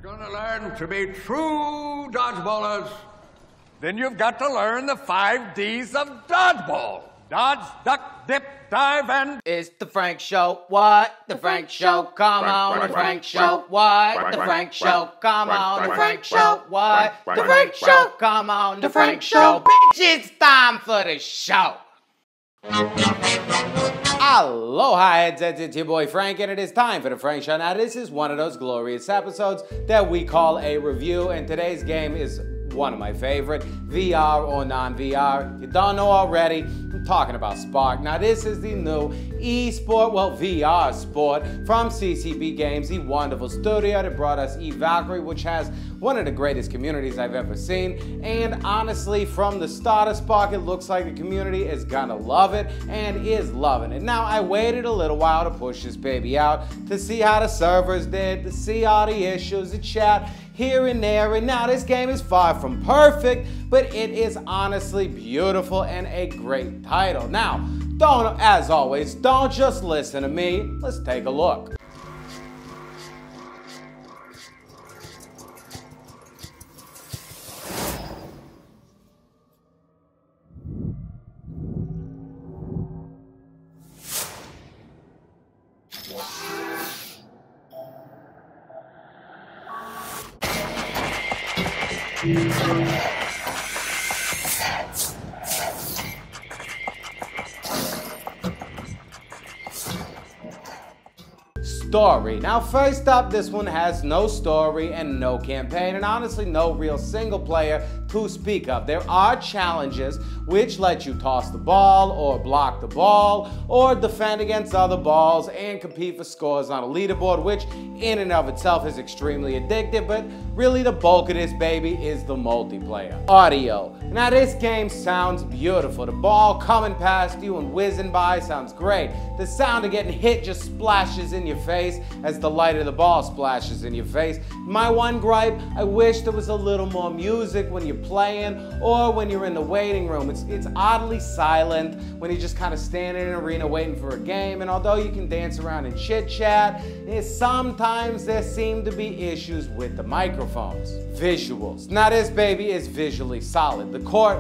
You're gonna learn to be true dodgeballers. Then you've got to learn the 5 Ds of dodgeball. Dodge, duck, dip, dive, and... It's the Frank Show. What? The Frank Show. Come on, the Frank Show. What? The Frank Show. Come on, the Frank Show. What? The Frank Show. Come on, the Frank Show. Bitch, it's time for the show. Aloha, heads, it's your boy Frank, and it is time for the Frank Show. Now, this is one of those glorious episodes that we call a review, and today's game is one of my favorite, VR or non-VR. If you don't know already, I'm talking about Sparc. Now, this is the new e-sport, well, VR sport from CCP Games, the wonderful studio that brought us Valkyrie, which has one of the greatest communities I've ever seen. And honestly, from the start of Sparc, it looks like the community is gonna love it and is loving it. Now, I waited a little while to push this baby out to see how the servers did, to see all the issues, the chat here and there. And now this game is far from perfect, but it is honestly beautiful and a great title. Now, as always, don't just listen to me. Let's take a look. Story. Now, first up, this one has no story and no campaign, and honestly no real single player to speak of. There are challenges which let you toss the ball or block the ball or defend against other balls and compete for scores on a leaderboard, which in and of itself is extremely addictive, but really the bulk of this baby is the multiplayer. Audio. Now, this game sounds beautiful. The ball coming past you and whizzing by sounds great. The sound of getting hit just splashes in your face as the light of the ball splashes in your face. My one gripe, I wish there was a little more music when you're playing or when you're in the waiting room. It's oddly silent when you're just kind of standing in an arena waiting for a game, and although you can dance around and chit chat, sometimes there seem to be issues with the microphones. Visuals. Now, this baby is visually solid. The court,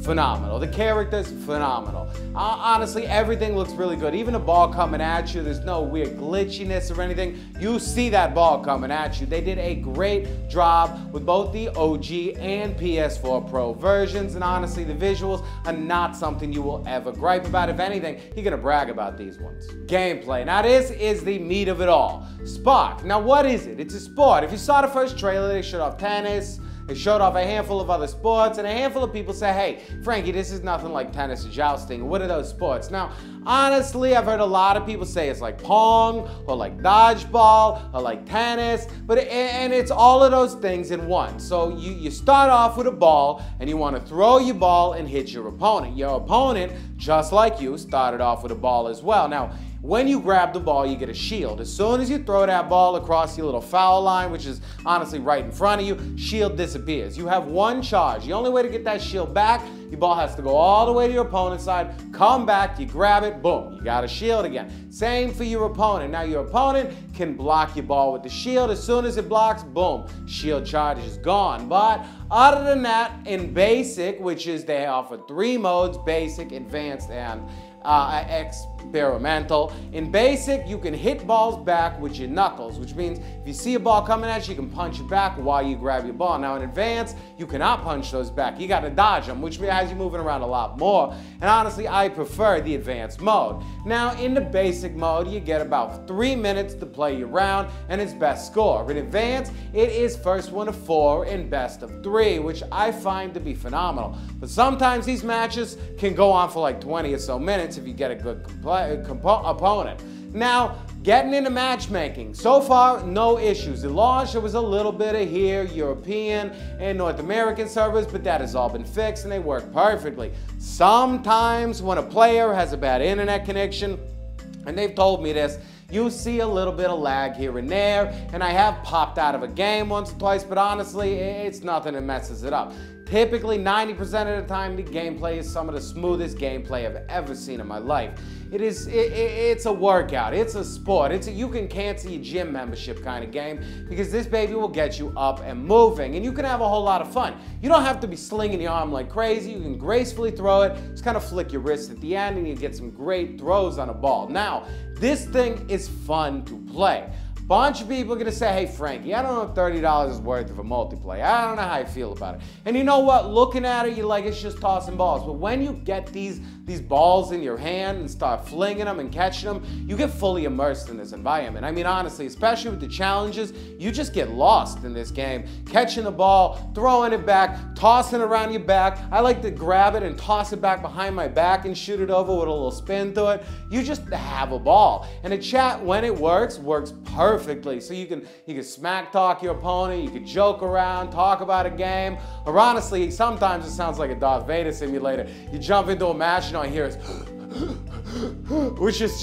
phenomenal. The characters, phenomenal. Honestly, everything looks really good. Even the ball coming at you, there's no weird glitchiness or anything. You see that ball coming at you. They did a great job with both the OG and PS4 Pro versions, and honestly, the visuals are not something you will ever gripe about. If anything, you're gonna brag about these ones. Gameplay. Now, this is the meat of it all. Sparc. Now, what is it? It's a sport. If you saw the first trailer, they showed off tennis, they showed off a handful of other sports, and a handful of people say, hey, Frankie, this is nothing like tennis or jousting. What are those sports? Now, honestly, I've heard a lot of people say it's like pong, or like dodgeball, or like tennis, and it's all of those things in one. So you start off with a ball, and you want to throw your ball and hit your opponent. Your opponent, just like you, started off with a ball as well. Now, when you grab the ball, you get a shield. As soon as you throw that ball across your little foul line, which is honestly right in front of you, shield disappears. You have one charge. The only way to get that shield back, your ball has to go all the way to your opponent's side, come back, you grab it, boom, you got a shield again. Same for your opponent. Now, your opponent can block your ball with the shield. As soon as it blocks, boom, shield charge is gone. But other than that, in basic, which is they offer 3 modes, basic, advanced, and experimental. In basic, you can hit balls back with your knuckles, which means if you see a ball coming at you, you can punch it back while you grab your ball. Now, in advance, you cannot punch those back. You got to dodge them, which has you moving around a lot more. And honestly, I prefer the advanced mode. Now, in the basic mode, you get about 3 minutes to play your round and its best score. In advanced, it is first one of 4 and best of 3, which I find to be phenomenal. But sometimes these matches can go on for like 20 or so minutes if you get a good opponent. Now, getting into matchmaking. So far, no issues. At launch, there was a little bit of here, European and North American servers, but that has all been fixed and they work perfectly. Sometimes when a player has a bad internet connection, and they've told me this, you see a little bit of lag here and there, and I have popped out of a game once or twice, but honestly, it's nothing that messes it up. Typically, 90% of the time, the gameplay is some of the smoothest gameplay I've ever seen in my life. It's a workout, it's a sport, you can cancel your gym membership kind of game because this baby will get you up and moving, and you can have a whole lot of fun. You don't have to be slinging your arm like crazy. You can gracefully throw it, just kind of flick your wrist at the end, and you get some great throws on a ball. Now, this thing is fun to play. Bunch of people are gonna say, hey Frankie, I don't know if $30 is worth of a multiplayer. I don't know how I feel about it. And you know what? Looking at it, you're like, it's just tossing balls. But when you get these balls in your hand and start flinging them and catching them, you get fully immersed in this environment. I mean, honestly, especially with the challenges, you just get lost in this game. Catching the ball, throwing it back, tossing it around your back. I like to grab it and toss it back behind my back and shoot it over with a little spin to it. You just have a ball. And the chat, when it works perfectly. So you can smack talk your opponent, you can joke around, talk about a game, or honestly, sometimes it sounds like a Darth Vader simulator. You jump into a match and all you hear is which is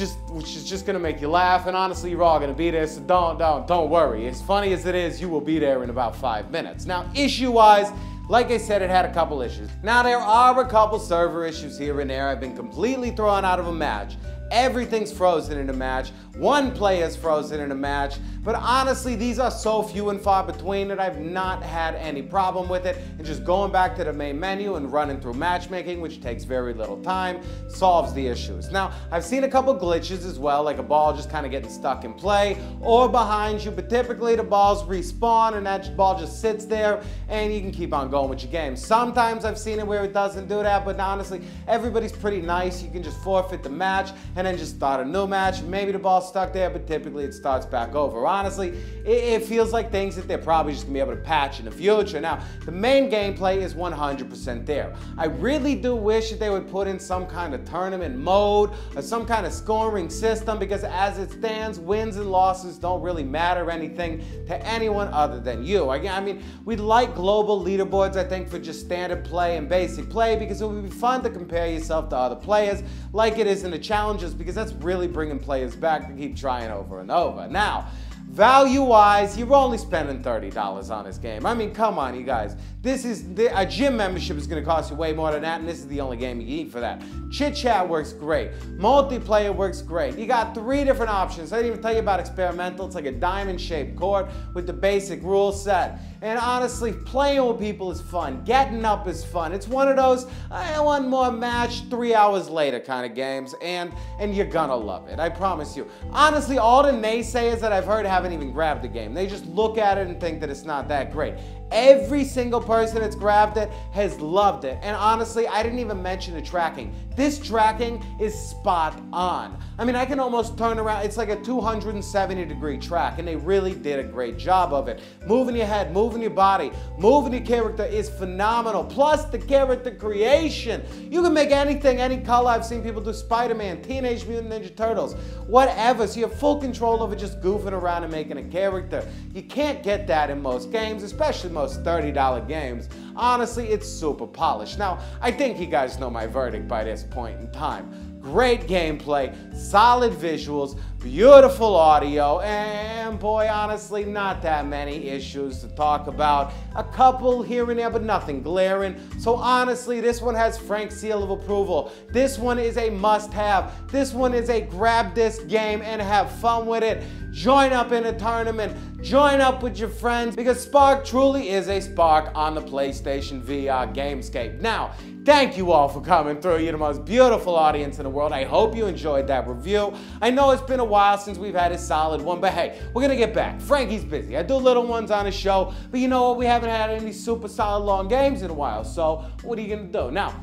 just gonna make you laugh, and honestly, you're all gonna be there, so don't worry. As funny as it is, you will be there in about 5 minutes. Now, issue-wise, like I said, it had a couple issues. Now, there are a couple server issues here and there. I've been completely thrown out of a match. Everything's frozen in a match. One player's frozen in a match. But honestly, these are so few and far between that I've not had any problem with it. And just going back to the main menu and running through matchmaking, which takes very little time, solves the issues. Now, I've seen a couple glitches as well, like a ball just kind of getting stuck in play or behind you, but typically the balls respawn and that ball just sits there and you can keep on going with your game. Sometimes I've seen it where it doesn't do that, but honestly, everybody's pretty nice. You can just forfeit the match and then just start a new match. Maybe the ball's stuck there, but typically it starts back over. Honestly, it feels like things that they're probably just gonna be able to patch in the future. Now, the main gameplay is 100% there. I really do wish that they would put in some kind of tournament mode or some kind of scoring system, because as it stands, wins and losses don't really matter anything to anyone other than you. I mean, we'd like global leaderboards, I think, for just standard play and basic play, because it would be fun to compare yourself to other players like it is in the challenges, because that's really bringing players back to keep trying over and over. Now, value-wise, you're only spending $30 on this game. I mean, come on, you guys. A gym membership is going to cost you way more than that, and this is the only game you can eat for that. Chit-chat works great. Multiplayer works great. You got 3 different options. I didn't even tell you about experimental. It's like a diamond-shaped court with the basic rule set. And honestly, playing with people is fun. Getting up is fun. It's one of those, I want more match 3 hours later kind of games, and you're gonna love it. I promise you. Honestly, all the naysayers that I've heard haven't even grabbed the game. They just look at it and think that it's not that great. Every single person that's grabbed it has loved it. And honestly, I didn't even mention the tracking. This tracking is spot on. I mean, I can almost turn around. It's like a 270-degree track, and they really did a great job of it. Moving your head, moving your body, moving your character is phenomenal. Plus, the character creation. You can make anything, any color. I've seen people do Spider-Man, Teenage Mutant Ninja Turtles, whatever. So you have full control over just goofing around and making a character. You can't get that in most games, especially most $30 games. Honestly, it's super polished. Now, I think you guys know my verdict by this point in time. Great gameplay, solid visuals, beautiful audio, and boy, honestly, not that many issues to talk about. A couple here and there, but nothing glaring. So honestly, this one has Frank's seal of approval. This one is a must-have. This one is a grab this game and have fun with it. Join up in a tournament. Join up with your friends, because Sparc truly is a spark on the PlayStation VR gamescape. Now, thank you all for coming through. You're the most beautiful audience in the world. I hope you enjoyed that review. I know it's been a while since we've had a solid one, but hey, we're gonna get back. Frankie's busy. I do little ones on the show, but you know what? We haven't had any super solid long games in a while, so what are you gonna do? Now,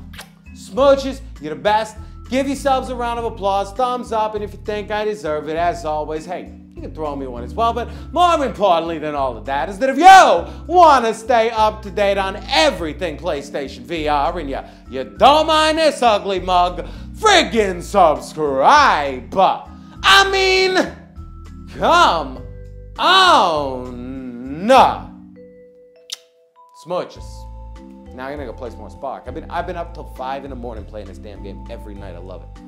smooches, you're the best. Give yourselves a round of applause, thumbs up, and if you think I deserve it, as always, hey, you can throw me one as well. But more importantly than all of that is that if you want to stay up to date on everything PlayStation VR and you don't mind this ugly mug, friggin' subscribe. I mean, come on. Smooches. Now I'm gonna go play some more Sparc. I've been up till 5 in the morning playing this damn game every night. I love it.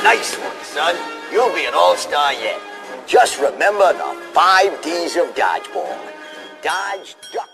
Nice one, son. You'll be an all-star yet. Just remember the 5 Ds of dodgeball. Dodge, duck,